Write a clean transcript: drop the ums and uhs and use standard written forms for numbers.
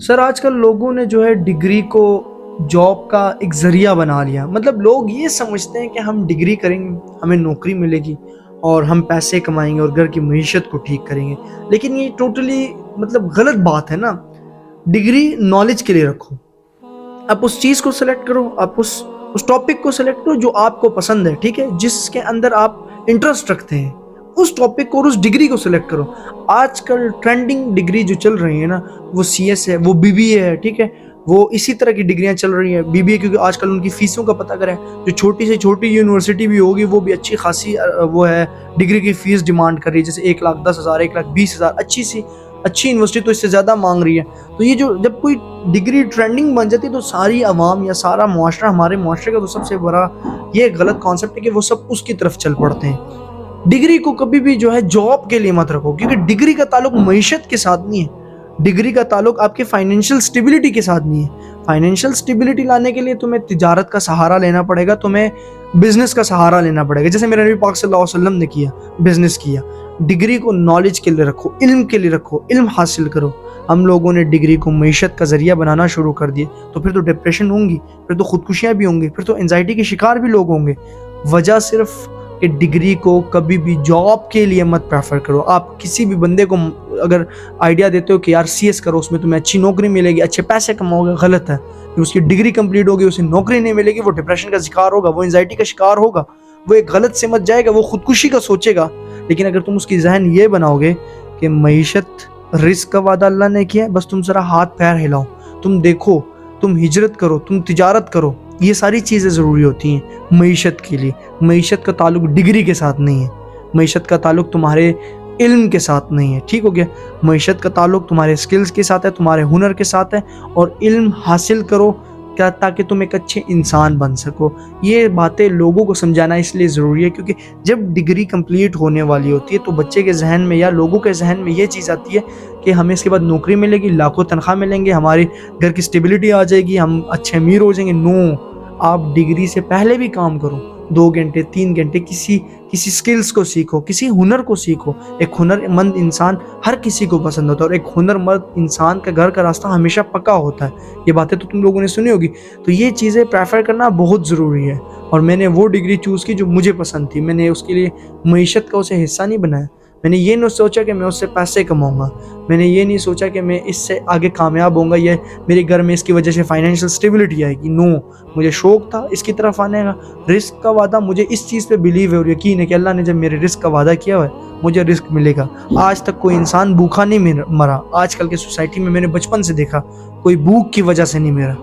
سر آج کل لوگوں نے جو ہے ڈگری کو جاب کا ایک ذریعہ بنا لیا. مطلب لوگ یہ سمجھتے ہیں کہ ہم ڈگری کریں گے ہمیں نوکری ملے گی اور ہم پیسے کمائیں گے اور گھر کی معیشت کو ٹھیک کریں گے. لیکن یہ ٹوٹلی مطلب غلط بات ہے نا. ڈگری نالج کے لیے رکھو. آپ اس چیز کو سلیکٹ کرو, آپ اس ٹاپک کو سلیکٹ کرو جو آپ کو پسند ہے, ٹھیک ہے, جس کے اندر آپ انٹرسٹ رکھتے ہیں, اس ٹاپک کو اور اس ڈگری کو سلیکٹ کرو. آج کل ٹرینڈنگ ڈگری جو چل رہی ہے نا, وہ سی ایس ہے, وہ بی بی اے ہے, ٹھیک ہے, وہ اسی طرح کی ڈگریاں چل رہی ہیں. بی بی اے کیونکہ آج کل ان کی فیسوں کا پتہ کریں, جو چھوٹی سے چھوٹی یونیورسٹی بھی ہوگی وہ بھی اچھی خاصی وہ ہے ڈگری کی فیس ڈیمانڈ کر رہی ہے, جیسے 1,10,000 1,20,000 اچھی یونیورسٹی تو اس سے زیادہ مانگ رہی ہے. تو یہ جو جب کوئی ڈگری ٹرینڈنگ بن جاتی ہے تو ساری عوام یا سارا معاشرہ, ہمارے معاشرے کا تو سب سے بڑا یہ غلط کانسیپٹ ہے کہ وہ سب اس کی طرف چل پڑتے ہیں. ڈگری کو کبھی بھی جو ہے جاب کے لیے مت رکھو, کیونکہ ڈگری کا تعلق معیشت کے ساتھ نہیں ہے. ڈگری کا تعلق آپ کے فائنینشیل سٹیبلٹی کے ساتھ نہیں ہے. فائنینشیل سٹیبلٹی لانے کے لیے تمہیں تجارت کا سہارا لینا پڑے گا, تمہیں بزنس کا سہارا لینا پڑے گا, جیسے میرے نبی پاک صلی اللہ علیہ وسلم نے کیا, بزنس کیا. ڈگری کو نالج کے لیے رکھو, علم کے لیے رکھو, علم حاصل کرو. ہم لوگوں نے ڈگری کو معیشت کا ذریعہ بنانا شروع کر دیے تو پھر تو ڈپریشن ہوں گی, پھر تو خودکشیاں بھی ہوں گی, پھر تو انزائٹی کے شکار بھی لوگ ہوں گے. وجہ صرف کہ ڈگری کو کبھی بھی جاب کے لیے مت پریفر کرو. آپ کسی بھی بندے کو اگر آئیڈیا دیتے ہو کہ یار سی ایس کرو, اس میں تمہیں اچھی نوکری ملے گی, اچھے پیسے کماؤ گے, غلط ہے. اس کی ڈگری کمپلیٹ ہوگی, اسے نوکری نہیں ملے گی, وہ ڈپریشن کا شکار ہوگا, وہ انزائٹی کا شکار ہوگا, وہ ایک غلط سمجھ جائے گا, وہ خودکشی کا سوچے گا. لیکن اگر تم اس کی ذہن یہ بناؤ گے کہ معیشت رزق کا وعدہ اللہ نے کیا ہے, بس تم ذرا ہاتھ پیر ہلاؤ, تم دیکھو, تم ہجرت کرو, تم تجارت کرو, یہ ساری چیزیں ضروری ہوتی ہیں معیشت کے لیے. معیشت کا تعلق ڈگری کے ساتھ نہیں ہے, معیشت کا تعلق تمہارے علم کے ساتھ نہیں ہے, ٹھیک ہو گیا. معیشت کا تعلق تمہارے سکلز کے ساتھ ہے, تمہارے ہنر کے ساتھ ہے, اور علم حاصل کرو کیا تاکہ تم ایک اچھے انسان بن سکو. یہ باتیں لوگوں کو سمجھانا اس لیے ضروری ہے کیونکہ جب ڈگری کمپلیٹ ہونے والی ہوتی ہے تو بچے کے ذہن میں یا لوگوں کے ذہن میں یہ چیز آتی ہے کہ ہمیں اس کے بعد نوکری ملے گی, لاکھوں تنخواہ ملیں گے, ہماری گھر کی سٹیبلٹی آ جائے گی, ہم اچھے امیر ہو جائیں گے. نو, آپ ڈگری سے پہلے بھی کام کرو, 2 گھنٹے 3 گھنٹے کسی سکلز کو سیکھو, کسی ہنر کو سیکھو. ایک ہنر مند انسان ہر کسی کو پسند ہوتا ہے, اور ایک ہنر مند انسان کا گھر کا راستہ ہمیشہ پکا ہوتا ہے. یہ باتیں تو تم لوگوں نے سنی ہوگی. تو یہ چیزیں پریفر کرنا بہت ضروری ہے, اور میں نے وہ ڈگری چوز کی جو مجھے پسند تھی. میں نے اس کے لیے معیشت کا اسے حصہ نہیں بنایا. میں نے یہ نہیں سوچا کہ میں اس سے پیسے کماؤں گا, میں نے یہ نہیں سوچا کہ میں اس سے آگے کامیاب ہوں گا, یہ میرے گھر میں اس کی وجہ سے فائنینشیل سٹیبلٹی آئے گی. نو, مجھے شوق تھا اس کی طرف آنے کا. رزق کا وعدہ, مجھے اس چیز پہ بلیو ہے اور یقین ہے کہ اللہ نے جب میرے رزق کا وعدہ کیا ہوا ہے مجھے رزق ملے گا. آج تک کوئی انسان بھوکا نہیں مرا. آج کل کے سوسائٹی میں میں نے بچپن سے دیکھا کوئی بھوک کی وجہ سے نہیں مرا.